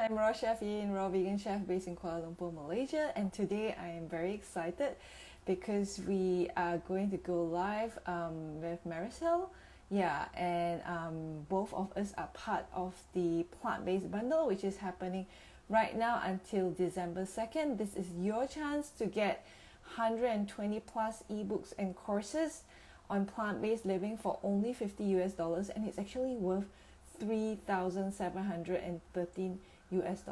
I'm Raw Chef Yin, Raw Vegan Chef based in Kuala Lumpur, Malaysia, and today I am very excited because we are going to go live with Maricel. Yeah, and both of us are part of the plant-based bundle, which is happening right now until December 2nd. This is your chance to get 120 plus ebooks and courses on plant-based living for only $50 US, and it's actually worth 3,713 US.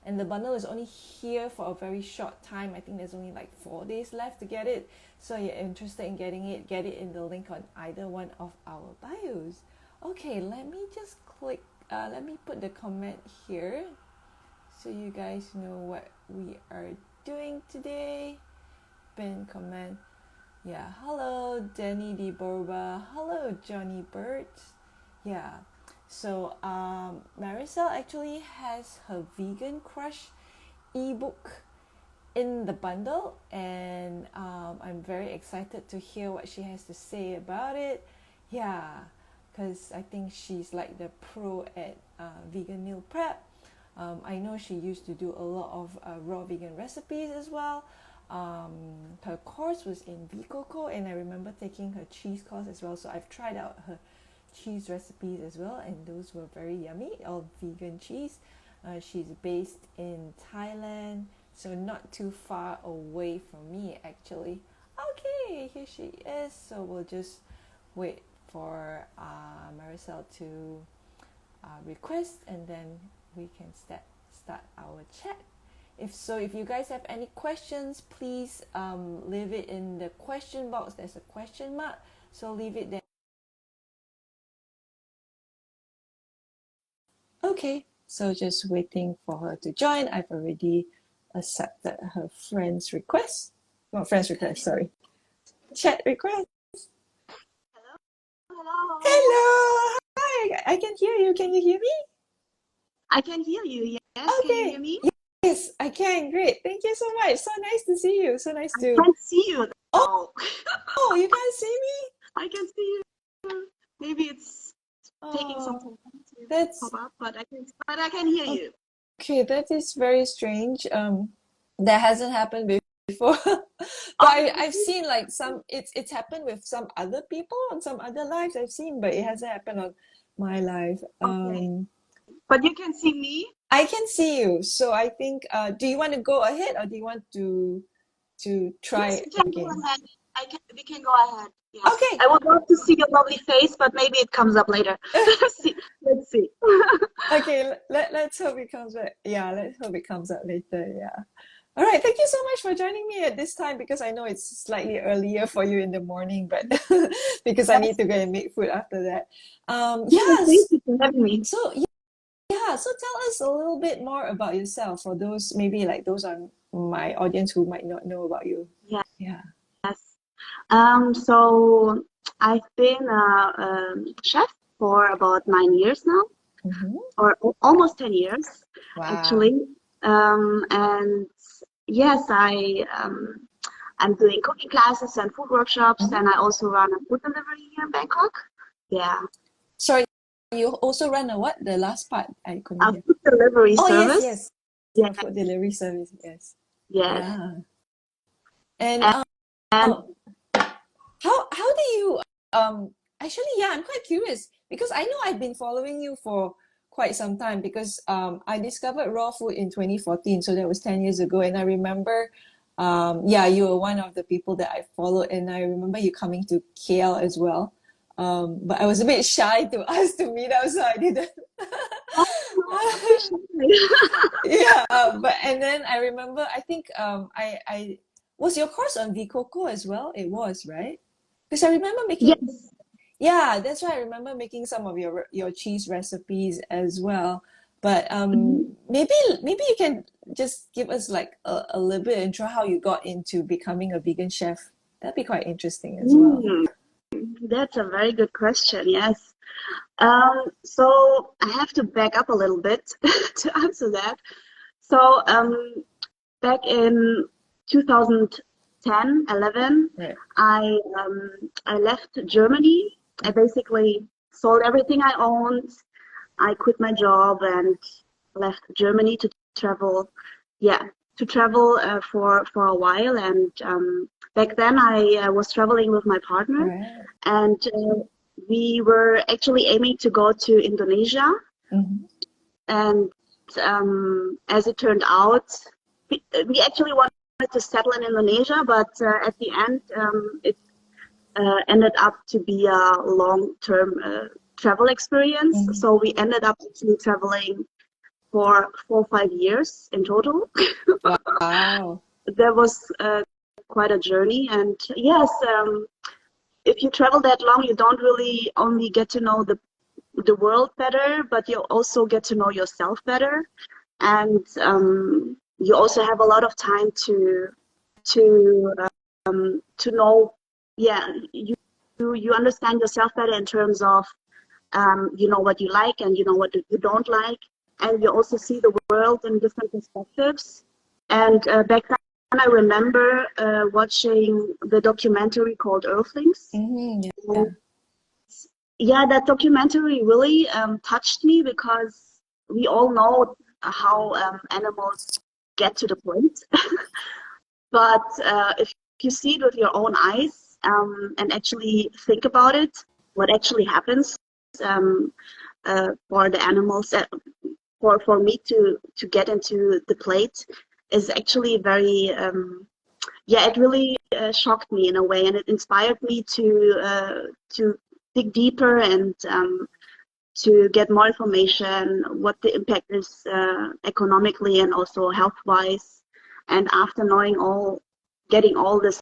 And the bundle is only here for a very short time. I think there's only like 4 days left to get it. So you're interested in getting it, get it in the link on either one of our bios. Okay, let me just click, let me put the comment here so you guys know what we are doing today. Pin comment. Yeah, hello Danny D. Borba. Hello Johnny Burt. Yeah. So Maricel actually has her Vegan Crush ebook in the bundle, and I'm very excited to hear what she has to say about it. Yeah, because I think she's like the pro at vegan meal prep. I know she used to do a lot of raw vegan recipes as well. Her course was in Vicoco, and I remember taking her cheese course as well, so I've tried out her cheese recipes as well, and those were very yummy, all vegan cheese. She's based in Thailand, so not too far away from me actually. Okay, here she is, so we'll just wait for Maricel to request, and then we can start our chat. If you guys have any questions, please leave it in the question box. There's a question mark, so leave it there. Okay, so just waiting for her to join. I've already accepted her friend's request. Not friend's request, sorry. Chat request. Hello. Hello. Hi. I can hear you. Can you hear me? I can hear you. Yes. Okay. Can you hear me? Yes, I can. Great. Thank you so much. So nice to see you. So nice to. I can't see you. Oh, you can't see me? I can see you. Maybe it's taking some Oh, time to that's pop up, but I can hear you. okay. That is very strange. That hasn't happened before. But Oh, I've seen like some it's happened with some other people on some other lives I've seen, but it hasn't happened on my life. okay. But you can see me? I can see you, so I think do you want to go ahead, or do you want to Yes, try we can go again? ahead. We can go ahead. Yes. Okay. I would love to see your lovely face, but maybe it comes up later. Let's see. Okay, let's hope it comes back. Yeah, let's hope it comes up later. Yeah. All right, thank you so much for joining me at this time, because I know it's slightly earlier for you in the morning, but because I need Yes. to go and make food after that. Yes, thank Yes. you for having me. So yeah, so tell us a little bit more about yourself, for those maybe like those on my audience who might not know about you. Yes. Yeah. So I've been a chef for about 9 years now, Mm-hmm. or almost 10 years, Wow. actually. And yes, I'm doing cooking classes and food workshops, Mm-hmm. and I also run a food delivery here in Bangkok. Yeah, Sorry, you also run a what? The last part I couldn't a hear. food delivery Oh, yes, service. yes. Yeah, A food delivery service. Yes. yes. Yeah. And And, and how do you actually, yeah, I'm quite curious, because I know I've been following you for quite some time, because I discovered raw food in 2014, so that was 10 years ago, and I remember yeah, you were one of the people that I followed, and I remember you coming to KL as well. But I was a bit shy to ask to meet up, so I didn't. oh, no, don't be shy. Yeah, but and then I remember, I think I was your course on Vicoco as well. It was, right? Because I remember making, Yes. yeah, that's why I remember making some of your cheese recipes as well. But Mhm. maybe you can just give us like a little bit intro how you got into becoming a vegan chef. That'd be quite interesting as well. Mm, that's a very good question. Yes. So I have to back up a little bit to answer that. So back in 2010, 11, Right. I left Germany. I basically sold everything I owned. I quit my job and left Germany to travel, yeah, for a while. And back then I was traveling with my partner, Right. and we were actually aiming to go to Indonesia. Mm-hmm. And as it turned out, we actually wanted to settle in Indonesia, but at the end, it ended up to be a long-term travel experience. Mm-hmm. So we ended up actually traveling for 4 or 5 years in total. Wow. There was quite a journey, and yes, if you travel that long, you don't really only get to know the world better, but you also get to know yourself better, and you also have a lot of time to to know, yeah, you understand yourself better in terms of you know what you like and you know what you don't like, and you also see the world in different perspectives. And back then, I remember watching the documentary called Earthlings. Mm-hmm. Yeah. And yeah, that documentary really touched me because we all know how animals get to the point. But if you see it with your own eyes and actually think about it, what actually happens um, for the animals, for me to get into the plate is actually very, yeah, it really shocked me in a way, and it inspired me to dig deeper and to get more information, what the impact is economically and also health-wise. And after getting all this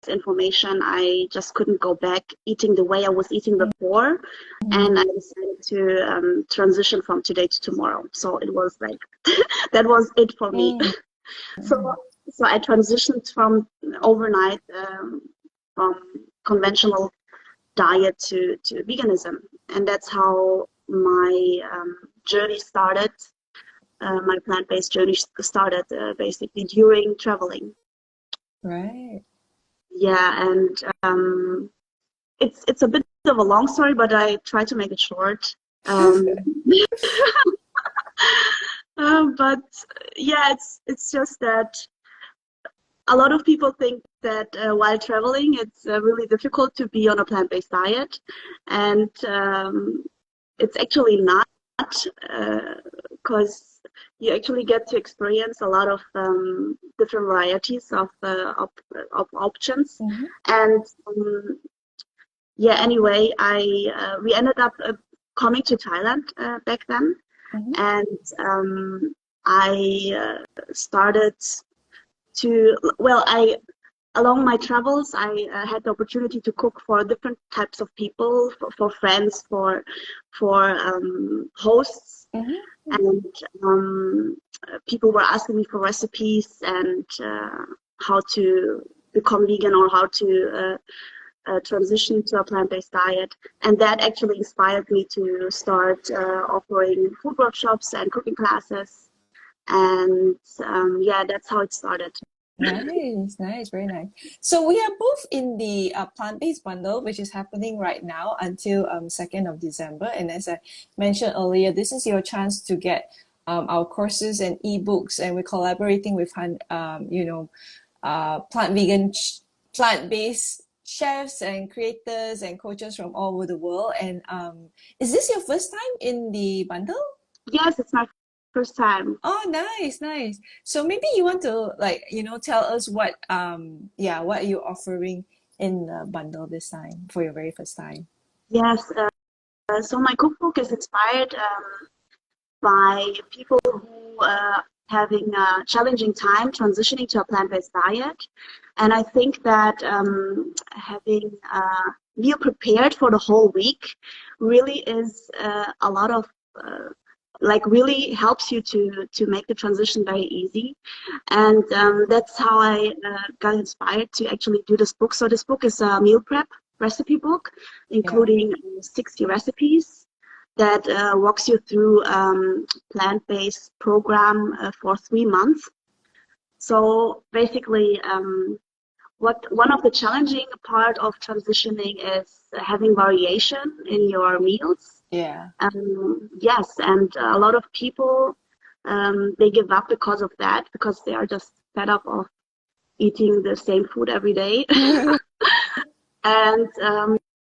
information, I just couldn't go back eating the way I was eating before. Mm-hmm. And I decided to transition from today to tomorrow. So it was like, that was it for me. So, so I transitioned from overnight from conventional diet to veganism, and that's how my journey started. My plant-based journey started basically during traveling. Right. Yeah, and it's a bit of a long story, but I try to make it short. Um, but yeah, it's just that a lot of people think that while traveling, it's really difficult to be on a plant-based diet, and it's actually not, because you actually get to experience a lot of different varieties of options. Mm-hmm. And yeah, anyway, we ended up coming to Thailand back then, Mm-hmm. and I started well, along my travels, I had the opportunity to cook for different types of people, for friends, for hosts, Mm-hmm. and people were asking me for recipes and how to become vegan or how to transition to a plant-based diet. And that actually inspired me to start offering food workshops and cooking classes. And yeah, that's how it started. Nice, nice, very nice. So we are both in the plant-based bundle, which is happening right now until 2nd of December. And as I mentioned earlier, this is your chance to get our courses and ebooks, and we're collaborating with plant-based chefs and creators and coaches from all over the world. And is this your first time in the bundle? Yes, it's my first time. Oh, nice, nice. So maybe you want to tell us what you're offering in the bundle this time for your very first time. Yes, so my cookbook is inspired by people who having a challenging time transitioning to a plant-based diet. And I think that having a meal prepared for the whole week really is a lot of really helps you to make the transition very easy. And that's how I got inspired to actually do this book. So this book is a meal prep recipe book, Yeah. including 60 recipes that walks you through plant-based program for 3 months. So basically, one of the challenging part of transitioning is having variation in your meals. Yeah. Yes, and a lot of people they give up because of that, because they are just fed up of eating the same food every day. And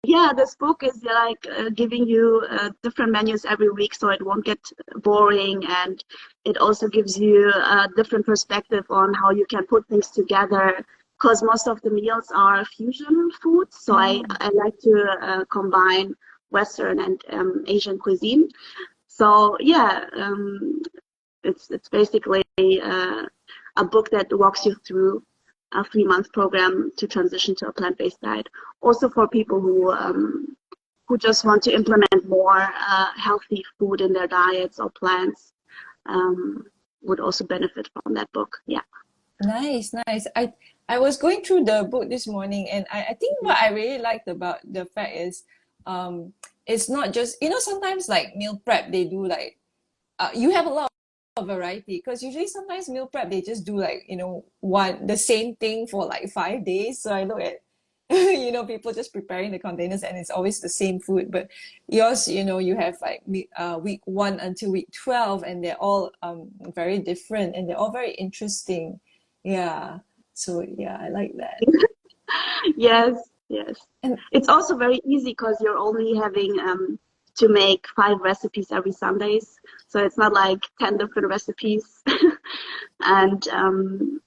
yeah, this book is like giving you different menus every week, so it won't get boring, and it also gives you a different perspective on how you can put things together, because most of the meals are fusion foods, so I like to combine Western and Asian cuisine. So yeah, it's basically a book that walks you through a 3-month program to transition to a plant-based diet. Also for people who just want to implement more healthy food in their diets, or plants would also benefit from that book. Yeah. Nice, nice. I was going through the book this morning, and I think what I really liked about the fact is it's not just, you know, sometimes like meal prep, they do like you have a lot of variety, because usually sometimes meal prep they just do like, you know, the same thing for like 5 days. So I look at you know, people just preparing the containers and it's always the same food. But yours, you know, you have like week 1 until week 12, and they're all very different, and they're all very interesting. Yeah. So yeah, I like that. Yes, yes. And It's also very easy because you're only having to make 5 recipes every Sundays. So it's not like 10 different recipes. And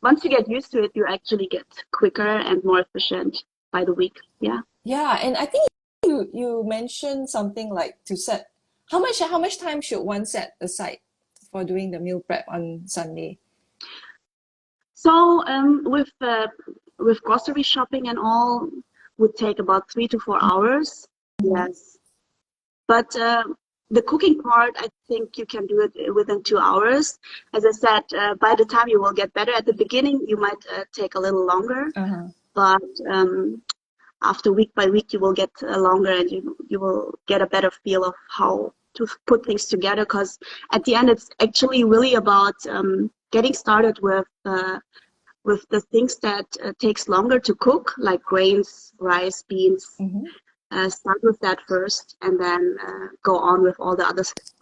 once you get used to it, you actually get quicker and more efficient by the week. Yeah. yeah, and I think you mentioned something like to set how much time should one set aside for doing the meal prep on Sunday? So with grocery shopping and all, would take about 3 to 4 hours. Mhm. Yes. But the cooking part, I think you can do it within 2 hours. As I said, by the time you will get better, at the beginning, you might take a little longer, Uh-huh. but after week by week, you will get longer, and you will get a better feel of how to put things together. Because at the end, it's actually really about getting started with the things that takes longer to cook, like grains, rice, beans. Mm-hmm. Start with that first, and then go on with all the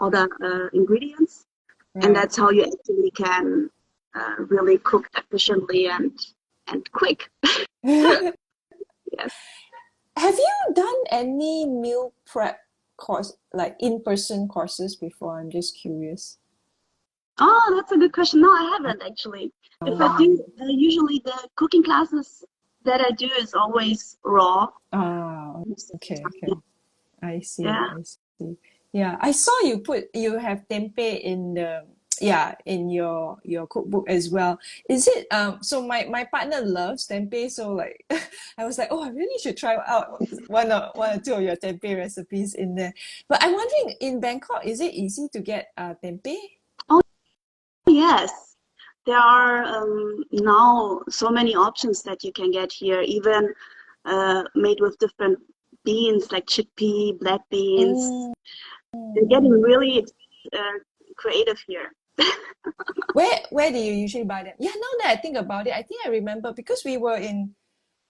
other ingredients. And Right. that's how you actually can really cook efficiently and quick. Yes. Have you done any meal prep course, like in-person courses before? I'm just curious. Oh, that's a good question. No, I haven't actually. If I do, usually the cooking classes that I do is always raw. Ah, okay, okay. I see, Yeah. I see. Yeah, I saw you have tempeh in the in your cookbook as well. Is it so my partner loves tempeh, so like I was like, oh, I really should try out one or two of your tempeh recipes in there. But I'm wondering, in Bangkok, is it easy to get tempeh? Oh, yes. There are now so many options that you can get here, even made with different beans like chickpea, black beans. Mm, They're getting really uh, creative here. where do you usually buy them? Yeah, now that I think about it, I think I remember because we were in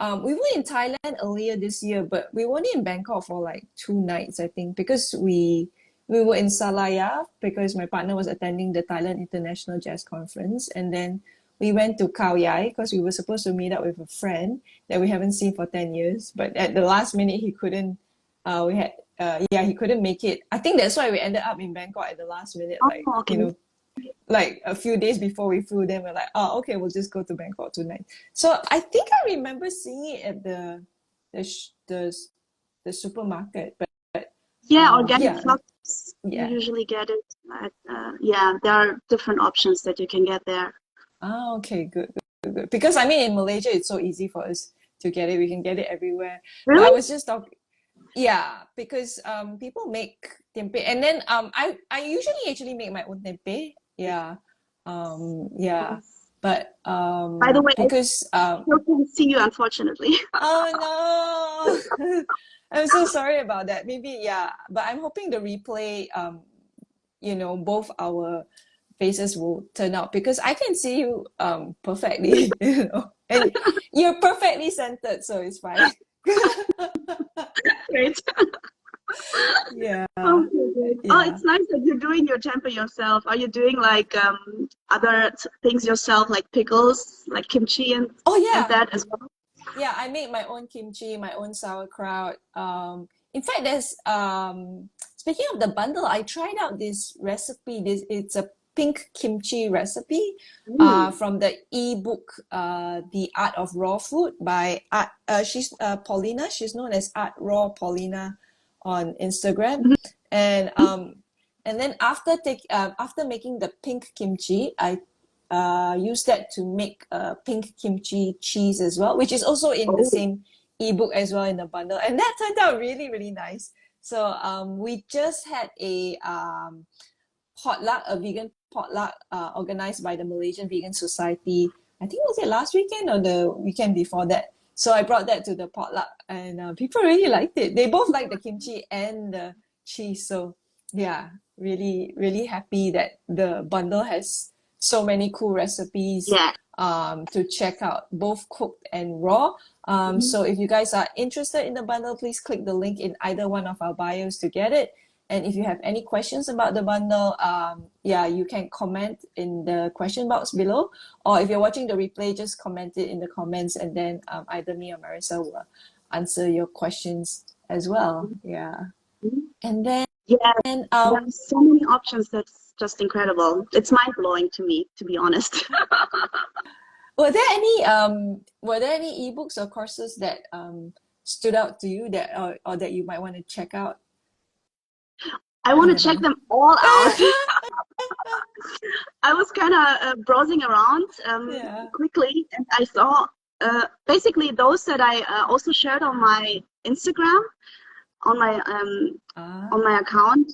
Thailand earlier this year, but we were only in Bangkok for like 2 nights, I think, because we were in Salaya because my partner was attending the Thailand International Jazz Conference, and then we went to Cauli because we were supposed to meet up with a friend that we haven't seen for 10 years, but at the last minute he couldn't. We had he couldn't make it. I think that's why we ended up in Bangkok at the last minute, Oh, like okay. like a few days before we flew, then we're like, oh, okay, we'll just go to Bangkok tonight. So I think I remember seeing it at the sh- the, the supermarket, but Yeah, organic yeah, flowers, you yeah. usually get it. At, yeah, there are different options that you can get there. Ah, okay, good, good, good. Because I mean, in Malaysia, it's so easy for us to get it. We can get it everywhere. But I Really? was just talking, yeah, because people make tempeh, and then I usually actually make my own tempeh. Yeah, yeah, but By the way, I because still can't see you, unfortunately. oh no. I'm so sorry about that. Maybe, yeah, but I'm hoping the replay, both our faces will turn out because I can see you perfectly, and you're perfectly centered, so it's fine. Great. Yeah, Okay, good. Oh, yeah. it's nice that you're doing your tempeh yourself. Are you doing like other things yourself, like pickles, like kimchi Oh and yeah, that as well? yeah. I make my own kimchi, my own sauerkraut. In fact, there's speaking of the bundle, I tried out this recipe. This it's a pink kimchi recipe, Mm. from the ebook, The Art of Raw Food by Art. She's Paulina. She's known as Art Raw Paulina on Instagram, Mhm. and then after making the pink kimchi, I use that to make pink kimchi cheese as well, which is also in the Oh, same ebook as well in the bundle, and that turned out really really nice. So we just had a potluck, a vegan potluck, organized by the Malaysian Vegan Society. I think was it last weekend or the weekend before that. So I brought that to the potluck, and people really liked it. They both liked the kimchi and the cheese. So yeah, really really happy that the bundle has so many cool recipes yeah. to check out, both cooked and raw. Mhm. So if you guys are interested in the bundle, please click the link in either one of our bios to get it. And if you have any questions about the bundle, yeah, you can comment in the question box below. Or if you're watching the replay, just comment it in the comments, and then either me or Maricel will answer your questions as well. Yeah. Mhm. And then Yeah, there um, are so many options. That's just incredible. It's mind-blowing to me, to be honest. were there any ebooks or courses that stood out to you that or that you might want to check out I in want the to check bundle? them all out. I was kind of browsing around Yeah. quickly, and I saw basically those that I also shared on my Instagram, on my um, Ah. on my account,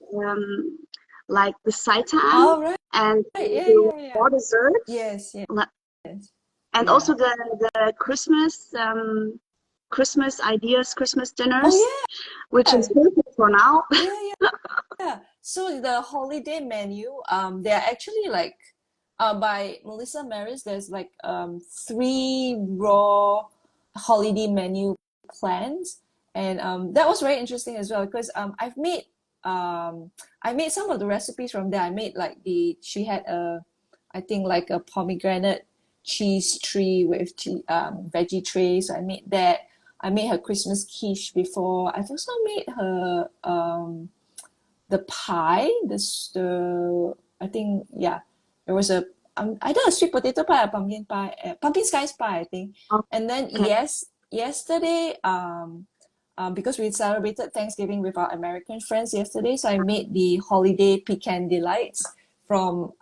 like the seitan All right. and Yeah, the yeah, yeah. raw desserts, Yes, yes, yes. and Yeah. also the Christmas ideas, Christmas Oh dinners, yeah. which is perfect for now. Yeah, yeah, yeah. So the holiday menu, they're actually like, by Melissa Maris, there's like three raw holiday menu plans, and that was very interesting as well because I made some of the recipes from there. I made like she had I think like a pomegranate cheese tree with veggie tray, so I made that. I made her Christmas quiche before. I've also made her the pie, the I think yeah, there was a either a sweet potato pie or pumpkin pie, pumpkin spice pie, I think. And then Okay. yesterday, because we celebrated Thanksgiving with our American friends yesterday, so I made the holiday pecan delights from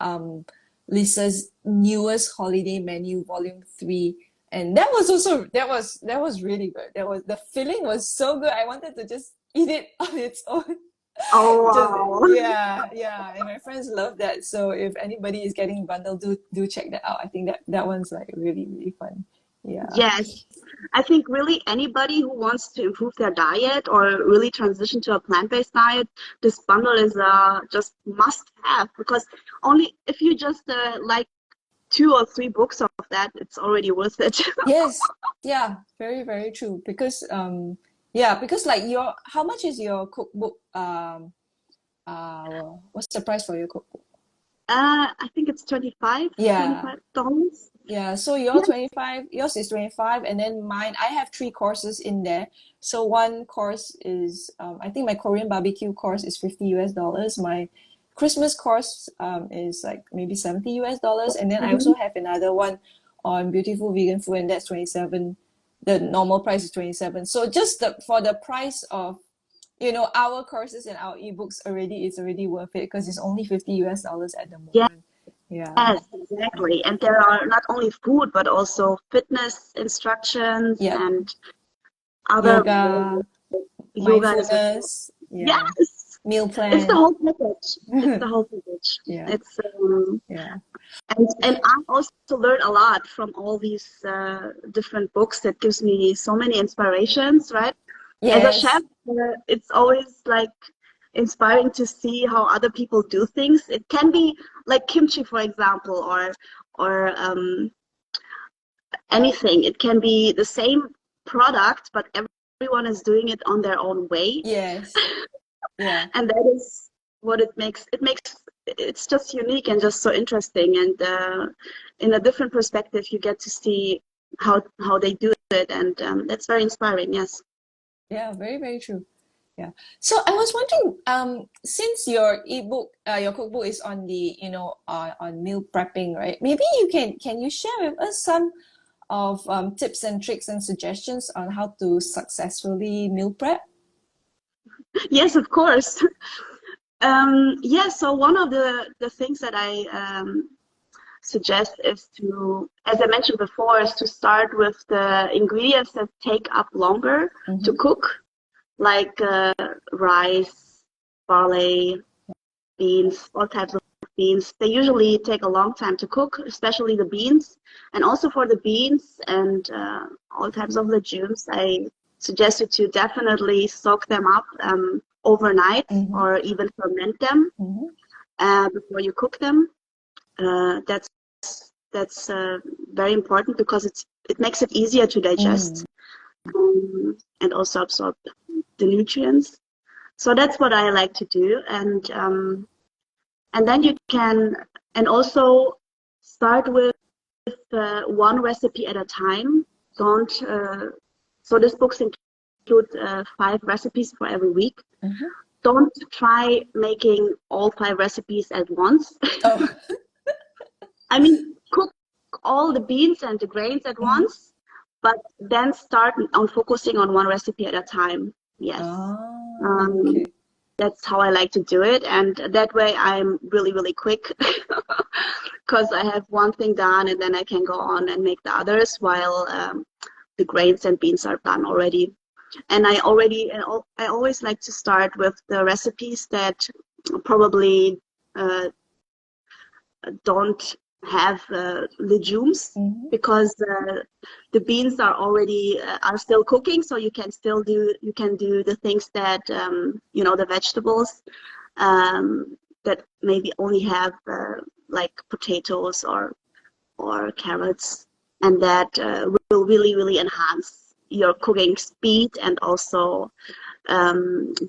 Lisa's newest holiday menu, Volume 3. And that was also that was really good. That was the filling was so good. I wanted to just eat it on its own. Oh Just wow. yeah, yeah. And my friends love that. So if anybody is getting bundled, do check that out. I think that one's like really, really fun. Yeah. Yes, I think really anybody who wants to improve their diet or really transition to a plant-based diet, this bundle is just must have because only if you just like 2 or 3 books of that, it's already worth it. Yes. Yeah. Very, very true. Because yeah, because like your how much is your cookbook? What's the price for your cookbook? I think it's 25, Yeah. $25. Yeah, so Yeah. yours is 25, and then mine, I have three courses in there. So one course is, I think my Korean barbecue course is 50 US dollars. My Christmas course is like maybe 70 US dollars. And then I Mhm. also have another one on beautiful vegan food, and that's 27. The normal price is 27. So just for the price of, our courses and our ebooks already, it's already worth it because it's only 50 US dollars at the moment. Yeah. Yes, exactly. And there are not only food, but also fitness instructions Yep. and other Yoga, yoga as well. mindfulness, yeah, Yes, meal it's the plan. whole package. It's the whole package. Yeah, It's yeah. and I also learn a lot from all these different books that gives me so many inspirations, right? As a chef, Yes, it's always like inspiring to see how other people do things. It can be like kimchi, for example, or anything. It can be the same product, but everyone is doing it on their own way. yes. Yeah. And that is what it's just unique and just so interesting. And in a different perspective, you get to see how they do it, and that's very inspiring. Yes. Yeah, very, very true. Yeah. So I was wondering, since your your cookbook is on the, on meal prepping, right? Maybe can you share with us some of tips and tricks and suggestions on how to successfully meal prep? Yes, of course. Yeah, so one of the things that I suggest is to, as I mentioned before, is to start with the ingredients that take up longer to Mm-hmm. cook, like rice, barley, beans, all types of beans. They usually take a long time to cook, especially the beans. And also for the beans and all types of legumes, I suggest you to definitely soak them up overnight Mm-hmm. or even ferment them Mm-hmm. before you cook them. That's very important because it makes it easier to digest Mm. and also absorb the nutrients. So that's what I like to do, and then you can, and also start with one recipe at a time. Don't so this books include 5 recipes for every week. Mm-hmm. Don't try making all 5 recipes at once. Oh. I mean, cook all the beans and the grains at Mm-hmm. once, but then start on focusing on one recipe at a time. Yes. Ah, Um, okay. that's how I like to do it, and that way I'm really, really quick because I have one thing done and then I can go on and make the others while the grains and beans are done already. And I always like to start with the recipes that probably uh, don't have legumes Mm-hmm. because the beans are still cooking, so you can do the things that the vegetables that maybe only have like potatoes or carrots, and that will really, really enhance your cooking speed and also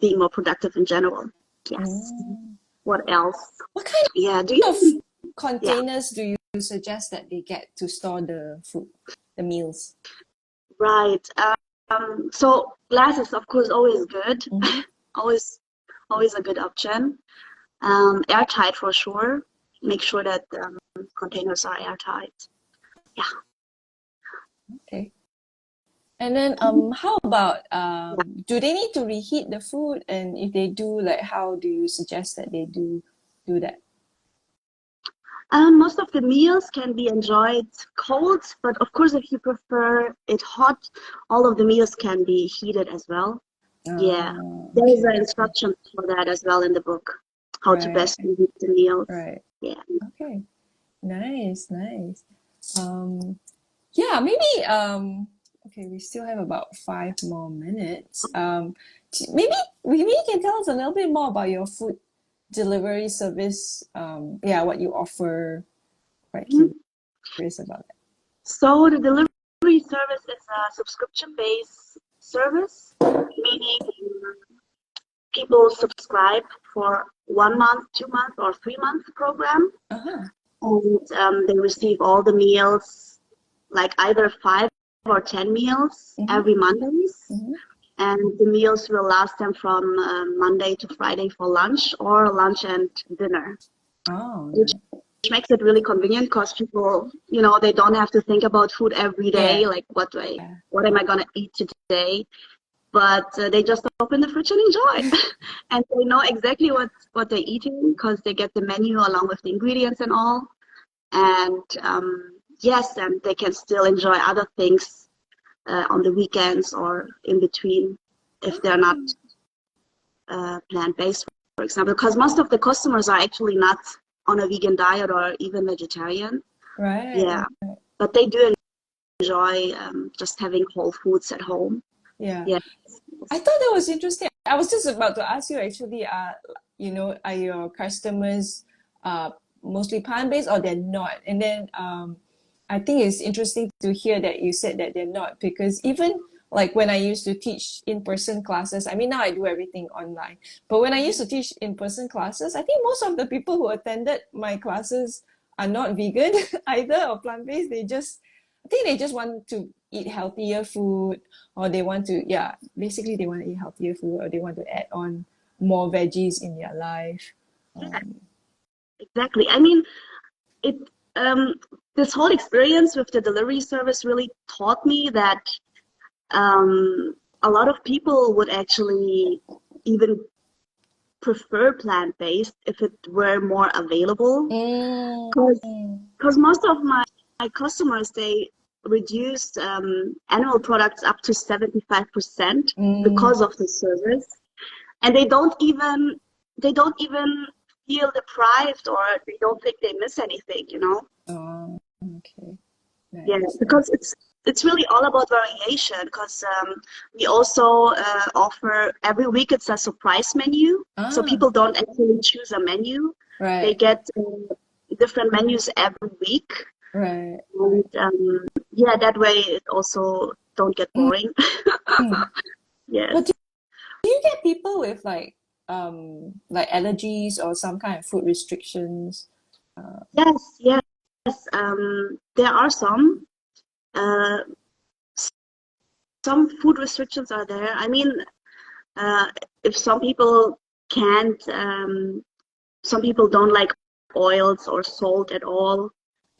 being more productive in general. Yes. Mm. What else? What kind Yeah. Do of you? Yeah. containers do you suggest that they get to store the food, the meals? Right. So glass is of course always good, Mm-hmm. always, always a good option. Airtight for sure. Make sure that containers are airtight. Yeah. Okay. And then how about Yeah. do they need to reheat the food? And if they do, like how do you suggest that they do that? Most of the meals can be enjoyed cold, but of course, if you prefer it hot, all of the meals can be heated as well. Yeah. There is Okay, an okay. instruction for that as well in the book, how to Right, best reheat the meals. right. Yeah. Okay. Nice, nice. Yeah, maybe okay, we still have about 5 more minutes. Maybe you can tell us a little bit more about your food delivery service. Yeah, what you offer. Quite Mhm. curious about that. So the delivery service is a subscription-based service, meaning people subscribe for 1 month, 2 month, or 3 month program, Uh-huh. and they receive all the meals, like either 5 or 10 meals Mm-hmm. every Mondays, Mm-hmm. and the meals will last them from Monday to Friday for lunch or lunch and dinner, Oh, which nice. makes it really convenient because people, they don't have to think about food every Yeah. day, like what am I gonna eat today? But they just open the fridge and enjoy, and they know exactly what they're eating because they get the menu along with the ingredients and all. And yes, and they can still enjoy other things on the weekends or in between if they're not Oh, plant-based, for example, because most of the customers are actually not on a vegan diet or even vegetarian. right, Yeah, right. but they do enjoy just having whole foods at home. Yeah. Yes. I thought that was interesting. I was just about to ask you actually, are your customers uh mostly plant-based or they're not? And then I think it's interesting to hear that you said that they're not because even Like when I used to teach in-person classes, I mean, now I do everything online. But when I used to teach in-person classes, I think most of the people who attended my classes are not vegan either or plant-based. I think they just want to eat healthier food, or they want to, yeah, basically they want to eat healthier food, or they want to add on more veggies in their life. Yeah, Um, exactly. I mean, it um, this whole experience with the delivery service really taught me that a lot of people would actually even prefer plant-based if it were more available. mm, Because most of my customers, they reduced animal products up to 75% mm, because of the service, and they don't even feel deprived, or they don't think they miss anything, you know? oh, okay, Yeah, nice, nice. because it's really all about variation. Because we also offer every week it's a surprise menu, so Ah, people don't actually choose a menu. They right, get different menus every week, right, right. and yeah, that way it also don't get Mm, boring. mm. Yes, But do you get people with like allergies or some kind of food restrictions? yes, yes. There are uh, some food restrictions are there. I mean, uh, if some people can't, some people don't like oils or salt at all.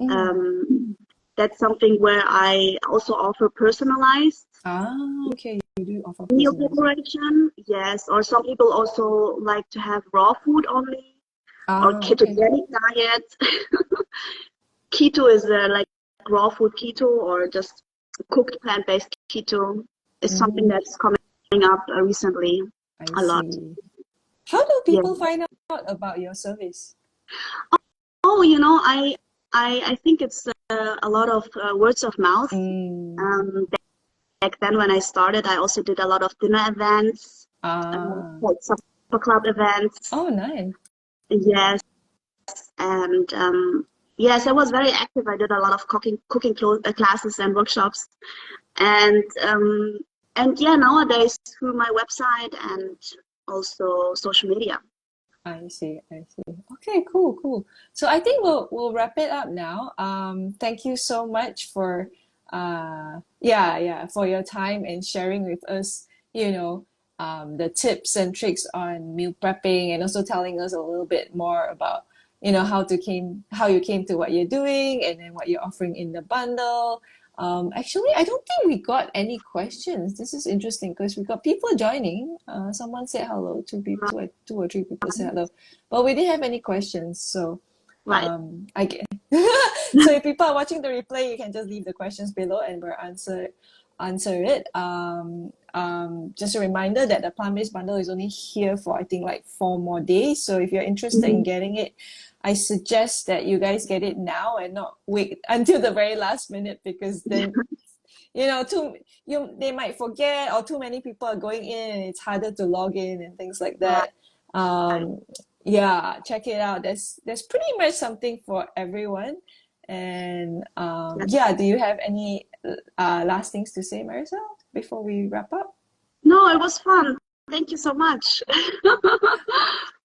Mm. Um, that's something where I also offer personalized Ah, okay, you do offer meal personalization. preparation. Yes, or some people also like to have raw food only, or Ah, okay. ketogenic diet. Keto is like raw food keto, or just cooked plant-based keto is something Mm, that's coming up recently I a lot. see. How do Yeah. people find out about your service? Oh, I think it's a lot of words of mouth. Mm. Um, back then when I started, I also did a lot of dinner events, Ah. like supper club events. Oh, nice. Yes, and yes, I was very active. I did a lot of cooking classes and workshops, and yeah, nowadays through my website and also social media. I see, I see. Okay, cool, cool. So I think we'll wrap it up now. Thank you so much for for your time and sharing with us, the tips and tricks on meal prepping, and also telling us a little bit more about, how you came to what you're doing, and then what you're offering in the bundle. Actually, I don't think we got any questions. This is interesting because we got people joining. Someone said hello. Two or three people said hello, but we didn't have any questions. So, Right. I get. So if people are watching the replay, you can just leave the questions below, and we'll answer it. Just a reminder that the plant-based bundle is only here for I think like 4 more days. So if you're interested in Mhm. getting it, I suggest that you guys get it now and not wait until the very last minute, because then they might forget, or too many people are going in and it's harder to log in and things like Right. that. Um, yeah, check it out. There's pretty much something for everyone. And Yes. yeah, do you have any last things to say, Maricel, before we wrap up? No, it was fun. Thank you so much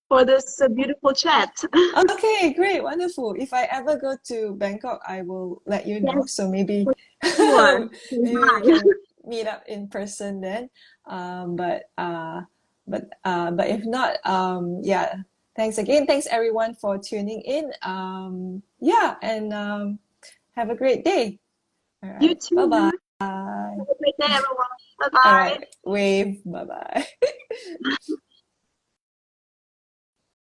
for this beautiful chat. Okay, great, wonderful. If I ever go to Bangkok, I will let you know. Yes, So maybe sure. maybe we Bye. can meet up in person then. But if not, yeah. Thanks again. Thanks everyone for tuning in. Yeah, and have a great day. All You right. Bye too. bye. Have a great day, everyone. Bye All bye. right. Wave. Bye bye.